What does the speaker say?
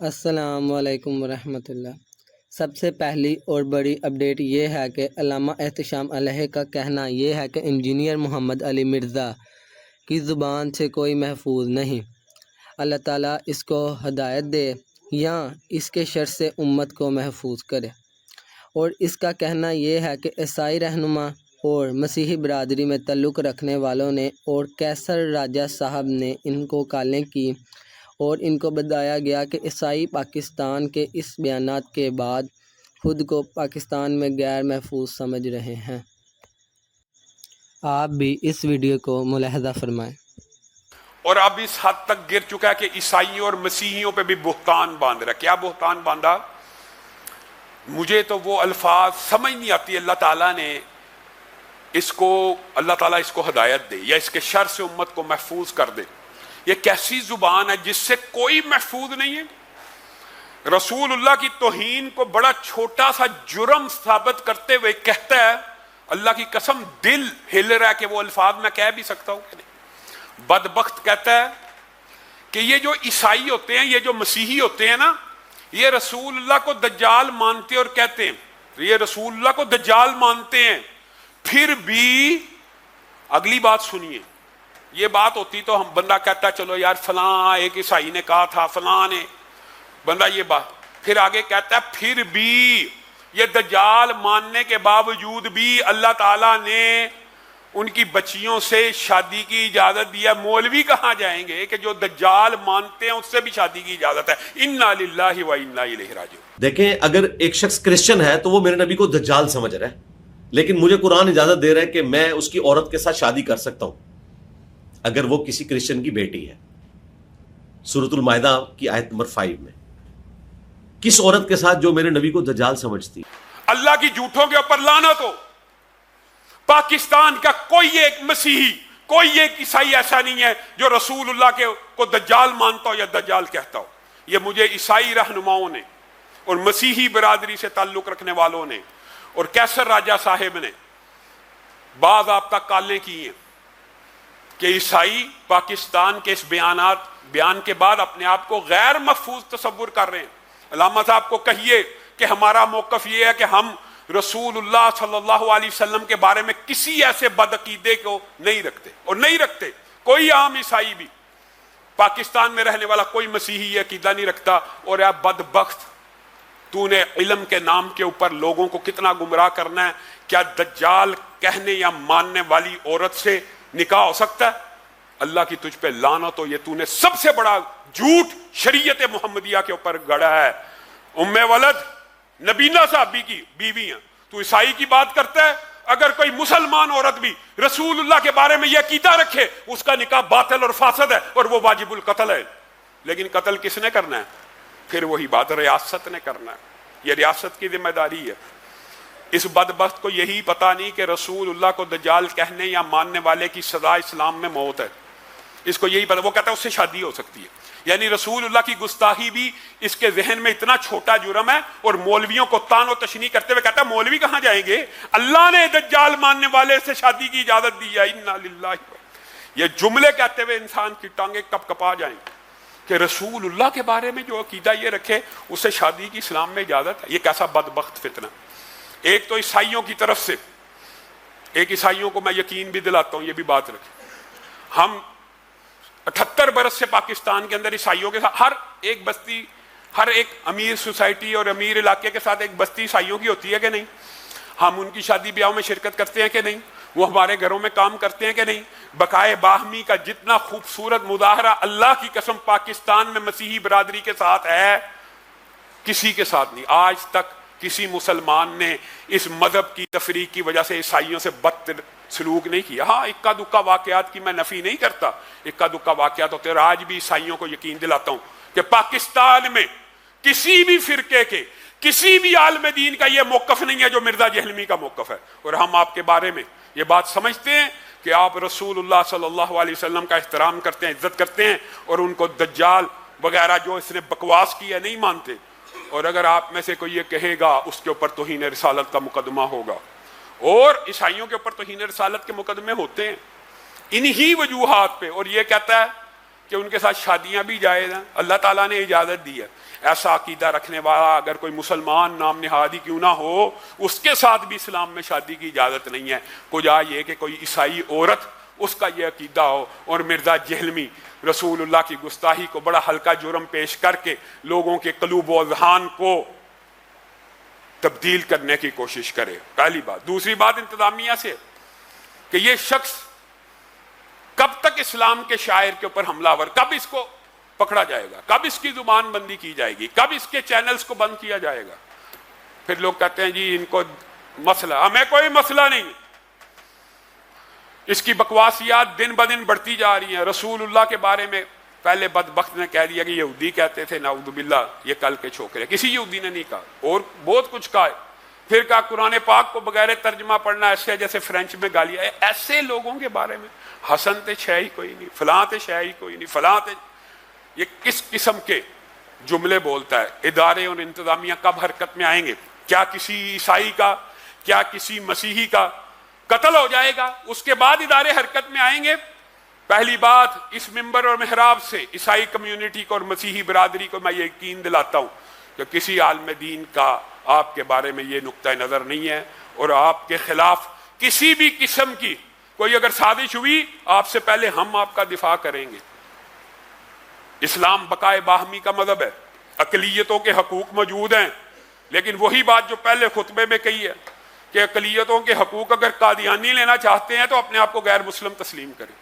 السلام علیکم ورحمۃ اللہ۔ سب سے پہلی اور بڑی اپڈیٹ یہ ہے کہ علامہ احتشام علیہ کا کہنا یہ ہے کہ انجینئر محمد علی مرزا کی زبان سے کوئی محفوظ نہیں، اللہ تعالیٰ اس کو ہدایت دے یا اس کے شر سے امت کو محفوظ کرے۔ اور اس کا کہنا یہ ہے کہ عیسائی رہنما اور مسیحی برادری میں تعلق رکھنے والوں نے اور کیسر راجہ صاحب نے ان کو کالیں کی اور ان کو بتایا گیا کہ عیسائی پاکستان کے اس بیانات کے بعد خود کو پاکستان میں غیر محفوظ سمجھ رہے ہیں۔ آپ بھی اس ویڈیو کو ملاحظہ فرمائیں۔ اور اب اس حد تک گر چکا ہے کہ عیسائیوں اور مسیحیوں پہ بھی بہتان باندھ رہا ہے۔ کیا بہتان باندھا؟ مجھے تو وہ الفاظ سمجھ نہیں آتی۔ اللہ تعالیٰ نے اللہ تعالیٰ اس کو ہدایت دے یا اس کے شر سے امت کو محفوظ کر دے۔ یہ کیسی زبان ہے جس سے کوئی محفوظ نہیں ہے؟ رسول اللہ کی توہین کو بڑا چھوٹا سا جرم ثابت کرتے ہوئے کہتا ہے، اللہ کی قسم دل ہل رہا ہے کہ وہ الفاظ میں کہہ بھی سکتا ہوں کہ نہیں۔ بدبخت کہتا ہے کہ یہ جو عیسائی ہوتے ہیں، یہ جو مسیحی ہوتے ہیں نا، یہ رسول اللہ کو دجال مانتے اور کہتے ہیں، یہ رسول اللہ کو دجال مانتے ہیں، پھر بھی اگلی بات سنیے۔ یہ بات ہوتی تو ہم بندہ کہتا چلو یار فلاں ایک عیسائی نے کہا تھا، فلاں نے بندہ یہ بات، پھر آگے کہتا ہے پھر بھی یہ دجال ماننے کے باوجود بھی اللہ تعالیٰ نے ان کی بچیوں سے شادی کی اجازت دیا۔ مولوی کہاں جائیں گے کہ جو دجال مانتے ہیں اس سے بھی شادی کی اجازت ہے۔ انا للہ و انا الیہ راجعون۔ دیکھیں، اگر ایک شخص کرسچن ہے تو وہ میرے نبی کو دجال سمجھ رہا ہے، لیکن مجھے قرآن اجازت دے رہا ہے کہ میں اس کی عورت کے ساتھ شادی کر سکتا ہوں اگر وہ کسی کرسچن کی بیٹی ہے۔ سورۃ المائدہ کی آیت نمبر 5 میں کس عورت کے ساتھ جو میرے نبی کو دجال سمجھتی؟ اللہ کی جھوٹوں کے اوپر لعنت ہو۔ پاکستان کا کوئی ایک مسیحی، کوئی ایک عیسائی ایسا نہیں ہے جو رسول اللہ کو دجال مانتا ہو یا دجال کہتا ہو۔ یہ مجھے عیسائی رہنماؤں نے اور مسیحی برادری سے تعلق رکھنے والوں نے اور کیسر راجہ صاحب نے بعض ضابطہ کالیں کی ہیں کہ عیسائی پاکستان کے اس بیان کے بعد اپنے آپ کو غیر محفوظ تصور کر رہے ہیں۔ علامہ صاحب کو کہیے کہ ہمارا موقف یہ ہے کہ ہم رسول اللہ صلی اللہ علیہ وسلم کے بارے میں کسی ایسے بدعقیدے کو نہیں رکھتے، اور نہیں رکھتے کوئی عام عیسائی بھی۔ پاکستان میں رہنے والا کوئی مسیحی یہ عقیدہ نہیں رکھتا۔ اور اے بدبخت، تو نے علم کے نام کے اوپر لوگوں کو کتنا گمراہ کرنا ہے۔ کیا دجال کہنے یا ماننے والی عورت سے نکاح ہو سکتا ہے؟ اللہ کی تجھ پہ لعنت ہو، یہ تو نے سب سے بڑا جھوٹ شریعت محمدیہ کے اوپر گڑا ہے۔ ام ولد نبینا صحابی کی بیوی ہیں، تو عیسائی کی بات کرتا ہے؟ اگر کوئی مسلمان عورت بھی رسول اللہ کے بارے میں یہ عقیدہ رکھے، اس کا نکاح باطل اور فاسد ہے اور وہ واجب القتل ہے۔ لیکن قتل کس نے کرنا ہے؟ پھر وہی بات ریاست نے کرنا ہے۔ یہ ریاست کی ذمہ داری ہے۔ اس بدبخت کو یہی پتا نہیں کہ رسول اللہ کو دجال کہنے یا ماننے والے کی سزا اسلام میں موت ہے۔ اس کو یہی پتا، وہ کہتا ہے اس سے شادی ہو سکتی ہے۔ یعنی رسول اللہ کی گستاخی بھی اس کے ذہن میں اتنا چھوٹا جرم ہے، اور مولویوں کو تان و تشنیع کرتے ہوئے کہتا ہے مولوی کہاں جائیں گے، اللہ نے دجال ماننے والے سے شادی کی اجازت دی ہے۔ انا للہ۔ یہ جملے کہتے ہوئے انسان کی ٹانگیں کپ کپا جائیں کہ رسول اللہ کے بارے میں جو عقیدہ یہ رکھے اس سے شادی کی اسلام میں اجازت ہے۔ یہ کیسا بدبخت فتنہ۔ ایک تو عیسائیوں کی طرف سے، ایک عیسائیوں کو میں یقین بھی دلاتا ہوں، یہ بھی بات رکھیں، ہم 78 برس سے پاکستان کے اندر عیسائیوں کے ساتھ، ہر ایک بستی، ہر ایک امیر سوسائٹی اور امیر علاقے کے ساتھ ایک بستی عیسائیوں کی ہوتی ہے کہ نہیں؟ ہم ان کی شادی بیاہوں میں شرکت کرتے ہیں کہ نہیں؟ وہ ہمارے گھروں میں کام کرتے ہیں کہ نہیں؟ بقائے باہمی کا جتنا خوبصورت مظاہرہ اللہ کی قسم پاکستان میں مسیحی برادری کے ساتھ ہے، کسی کے ساتھ نہیں۔ آج تک کسی مسلمان نے اس مذہب کی تفریق کی وجہ سے عیسائیوں سے بدتر سلوک نہیں کیا۔ ہاں، اکا دکا واقعات کی میں نفی نہیں کرتا، اکا دکا واقعات ہوتے، اور آج بھی عیسائیوں کو یقین دلاتا ہوں کہ پاکستان میں کسی بھی فرقے کے، کسی بھی عالم دین کا یہ موقف نہیں ہے جو مرزا جہلمی کا موقف ہے۔ اور ہم آپ کے بارے میں یہ بات سمجھتے ہیں کہ آپ رسول اللہ صلی اللہ علیہ وسلم کا احترام کرتے ہیں، عزت کرتے ہیں، اور ان کو دجال وغیرہ جو اس نے بکواس کی ہے نہیں مانتے۔ اور اگر آپ میں سے کوئی یہ کہے گا اس کے اوپر توہین رسالت کا مقدمہ ہوگا، اور عیسائیوں کے اوپر توہین رسالت کے مقدمے ہوتے ہیں انہی وجوہات پہ۔ اور یہ کہتا ہے کہ ان کے ساتھ شادیاں بھی جائز ہیں، اللہ تعالیٰ نے اجازت دی ہے. ایسا عقیدہ رکھنے والا اگر کوئی مسلمان نام نہادی کیوں نہ ہو، اس کے ساتھ بھی اسلام میں شادی کی اجازت نہیں ہے. کجا یہ کہ کوئی عیسائی عورت اس کا یہ عقیدہ ہو اور مرزا جہلمی رسول اللہ کی گستاخی کو بڑا ہلکا جرم پیش کر کے لوگوں کے قلوب و اذہان کو تبدیل کرنے کی کوشش کرے. پہلی بات. دوسری بات انتظامیہ سے کہ یہ شخص کب تک اسلام کے شاعر کے اوپر حملہ آور، کب اس کو پکڑا جائے گا، کب اس کی زبان بندی کی جائے گی، کب اس کے چینلز کو بند کیا جائے گا. پھر لوگ کہتے ہیں جی ان کو مسئلہ، ہمیں کوئی مسئلہ نہیں. اس کی بکواسیات دن بدن بڑھتی جا رہی ہیں. رسول اللہ کے بارے میں پہلے بدبخت نے کہہ دیا کہ یہودی کہتے تھے، نعوذ باللہ یہ کل کے چھوکرے. کسی یہودی نے نہیں کہا، اور بہت کچھ کہا ہے. پھر کہا قرآن پاک کو بغیر ترجمہ پڑھنا ایسے جیسے فرینچ میں گالیاں. ایسے لوگوں کے بارے میں حسن تے شے ہی کوئی نہیں، فلاں تے شے ہی کوئی نہیں، فلاں تے. یہ کس قسم کے جملے بولتا ہے؟ ادارے اور انتظامیہ کب حرکت میں آئیں گے؟ کیا کسی عیسائی کا، کیا کسی مسیحی کا قتل ہو جائے گا اس کے بعد ادارے حرکت میں آئیں گے؟ پہلی بات، اس ممبر اور محراب سے عیسائی کمیونٹی کو اور مسیحی برادری کو میں یہ یقین دلاتا ہوں کہ کسی عالم دین کا آپ کے بارے میں یہ نقطہ نظر نہیں ہے، اور آپ کے خلاف کسی بھی قسم کی کوئی اگر سازش ہوئی، آپ سے پہلے ہم آپ کا دفاع کریں گے. اسلام بقائے باہمی کا مذہب ہے، اقلیتوں کے حقوق موجود ہیں، لیکن وہی بات جو پہلے خطبے میں کہی ہے کہ اقلیتوں کے حقوق اگر قادیانی لینا چاہتے ہیں تو اپنے آپ کو غیر مسلم تسلیم کریں.